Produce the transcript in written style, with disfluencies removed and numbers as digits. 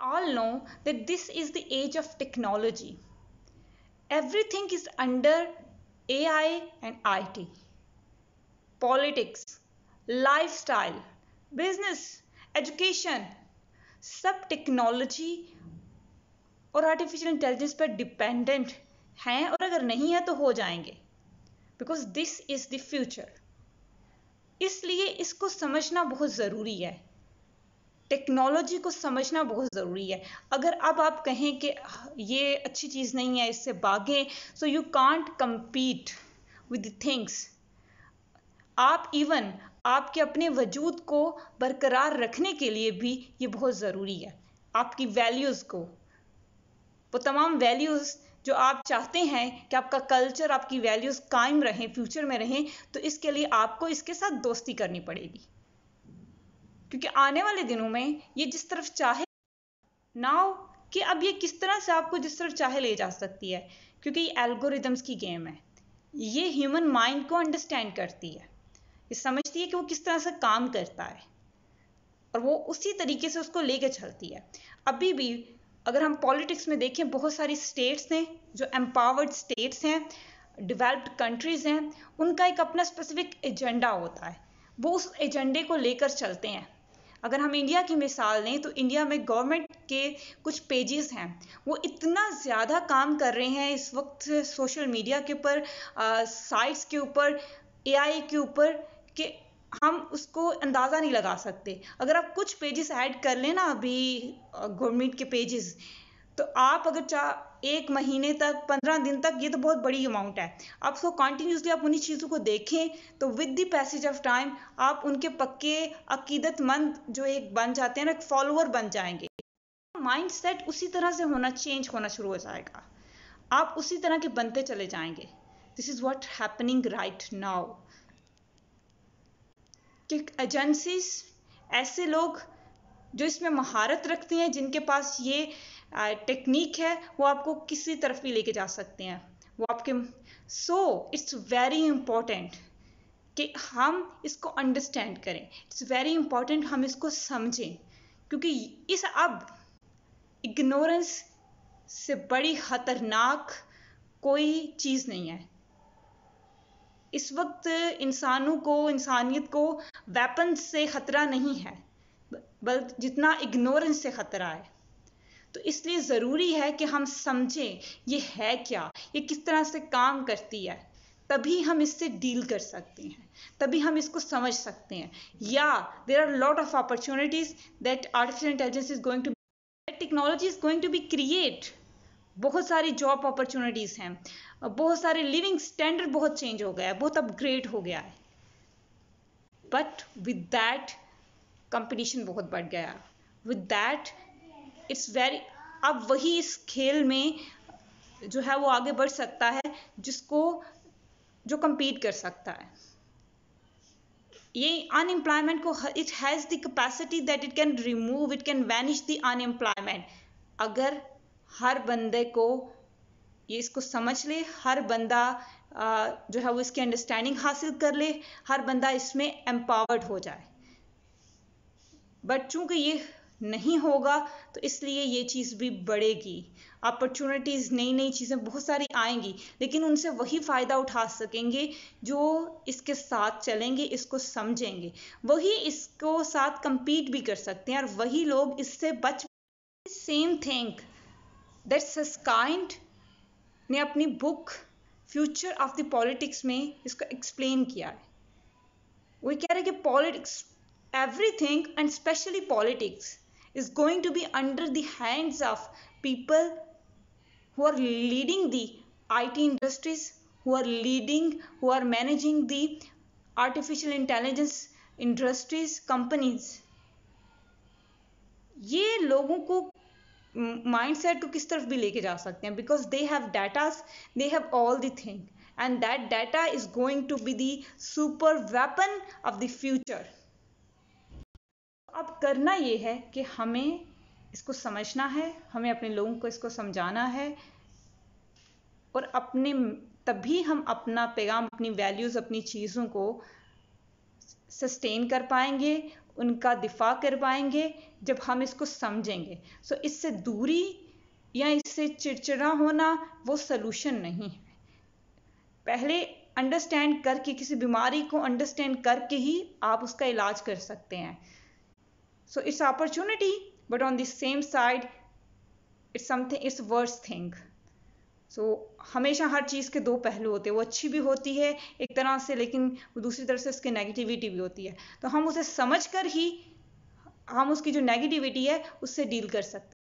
all know that this is the age of technology. Everything is under AI and IT. Politics, lifestyle, business, education, सब technology और artificial intelligence पर dependent हैं, और अगर नहीं है तो हो जाएंगे, because this is the future. इसलिए इसको समझना बहुत ज़रूरी है, टेक्नोलॉजी को समझना बहुत ज़रूरी है. अगर अब आप कहें कि ये अच्छी चीज़ नहीं है, इससे भागें, so you can't compete with the things. आप इवन आपके अपने वजूद को बरकरार रखने के लिए भी ये बहुत ज़रूरी है. आपकी वैल्यूज़ को, वो तमाम वैल्यूज़ जो आप चाहते हैं कि आपका कल्चर, आपकी वैल्यूज़ कायम रहें, फ्यूचर में रहें, तो इसके लिए आपको इसके साथ दोस्ती करनी पड़ेगी. क्योंकि आने वाले दिनों में ये जिस तरफ चाहे नाउ, कि अब ये किस तरह से आपको जिस तरफ चाहे ले जा सकती है, क्योंकि ये एल्गोरिदम्स की गेम है. ये ह्यूमन माइंड को अंडरस्टैंड करती है, ये समझती है कि वो किस तरह से काम करता है, और वो उसी तरीके से उसको लेके चलती है. अभी भी अगर हम पॉलिटिक्स में देखें, बहुत सारी स्टेट्स हैं जो एम्पावर्ड स्टेट्स हैं, डेवलप्ड कंट्रीज़ हैं, उनका एक अपना स्पेसिफिक एजेंडा होता है, वो उस एजेंडे को लेकर चलते हैं. अगर हम इंडिया की मिसाल लें तो इंडिया में गवर्नमेंट के कुछ पेजेस हैं, वो इतना ज़्यादा काम कर रहे हैं इस वक्त सोशल मीडिया के ऊपर, साइट्स के ऊपर, AI के ऊपर, कि हम उसको अंदाज़ा नहीं लगा सकते. अगर आप कुछ पेजेस ऐड कर लें ना अभी गवर्नमेंट के पेजेस, तो आप अगर एक महीने तक, 15 दिन तक, ये तो बहुत बड़ी अमाउंट है, आप उसको कंटिन्यूसली आप उन्हीं चीज़ों को देखें, तो with the passage of time आप उनके पक्के अकीदतमंद जो एक बन जाते हैं ना, एक फॉलोअर बन जाएंगे. माइंड सेट उसी तरह से चेंज होना शुरू हो जाएगा, आप उसी तरह के बनते चले जाएंगे. This is what happening right now. कि एजेंसीज, ऐसे लोग जो इसमें महारत रखते हैं, जिनके पास ये टेक्निक है, वो आपको किसी तरफ भी लेके जा सकते हैं. वो आपके इट्स वेरी इंपॉर्टेंट कि हम इसको अंडरस्टैंड करें. इट्स वेरी इंपॉर्टेंट हम इसको समझें, क्योंकि इस अब इग्नोरेंस से बड़ी खतरनाक कोई चीज़ नहीं है. इस वक्त इंसानियत को वेपन से ख़तरा नहीं है, बल्कि जितना इग्नोरेंस से ख़तरा है. तो इसलिए ज़रूरी है कि हम समझें ये है क्या, ये किस तरह से काम करती है, तभी हम इससे डील कर सकते हैं, तभी हम इसको समझ सकते हैं. या there are lot of opportunities that artificial intelligence is going to, technology is going to be create. बहुत सारी जॉब अपॉर्चुनिटीज़ हैं, बहुत सारे लिविंग स्टैंडर्ड बहुत चेंज हो गया है, बहुत अपग्रेड हो गया है. बट विद दैट कंपटीशन बहुत बढ़ गया. विद दैट इट्स वेरी, अब वही इस खेल में जो है वो आगे बढ़ सकता है जो compete कर सकता है. ये अनएम्प्लॉयमेंट को, it has the capacity that it can remove, it can vanish the unemployment. अगर हर बंदे को ये इसको समझ ले, हर बंदा जो है वो इसकी अंडरस्टैंडिंग हासिल कर ले, हर बंदा इसमें एम्पावर्ड हो जाए. बट चूंकि ये नहीं होगा, तो इसलिए ये चीज़ भी बढ़ेगी. अपॉर्चुनिटीज़, नई नई चीज़ें बहुत सारी आएंगी, लेकिन उनसे वही फ़ायदा उठा सकेंगे जो इसके साथ चलेंगे, इसको समझेंगे, वही इसको साथ compete भी कर सकते हैं, और वही लोग इससे बच. सेम थिंग दैट सस्काइंड ने अपनी book future of the politics में इसको एक्सप्लेन किया है. वो कह रहे कि politics, everything and especially politics is going to be under the hands of people who are leading the IT industries, who are managing the artificial intelligence industries, companies. ये लोगों को माइंडसेट को किस तरफ भी लेके जा सकते हैं, because they have datas, they have all the thing, and that data is going to be the super weapon of the future. अब करना ये है कि हमें इसको समझना है, हमें अपने लोगों को इसको समझाना है, और तभी हम अपना पैगाम, अपनी वैल्यूज़, अपनी चीज़ों को सस्टेन कर पाएंगे, उनका दिफा कर पाएंगे जब हम इसको समझेंगे। सो इससे दूरी या इससे चिड़चिड़ा होना वो सलूशन नहीं है। पहले अंडरस्टैंड करके, किसी बीमारी को अंडरस्टैंड करके ही आप उसका इलाज कर सकते हैं। So it's opportunity, but on the same side it's something, it's worst thing. सो हमेशा हर चीज़ के दो पहलू होते हैं, वो अच्छी भी होती है एक तरह से, लेकिन दूसरी तरफ से उसकी नेगेटिविटी भी होती है। तो हम उसे समझ कर ही हम उसकी जो नेगेटिविटी है उससे डील कर सकते हैं।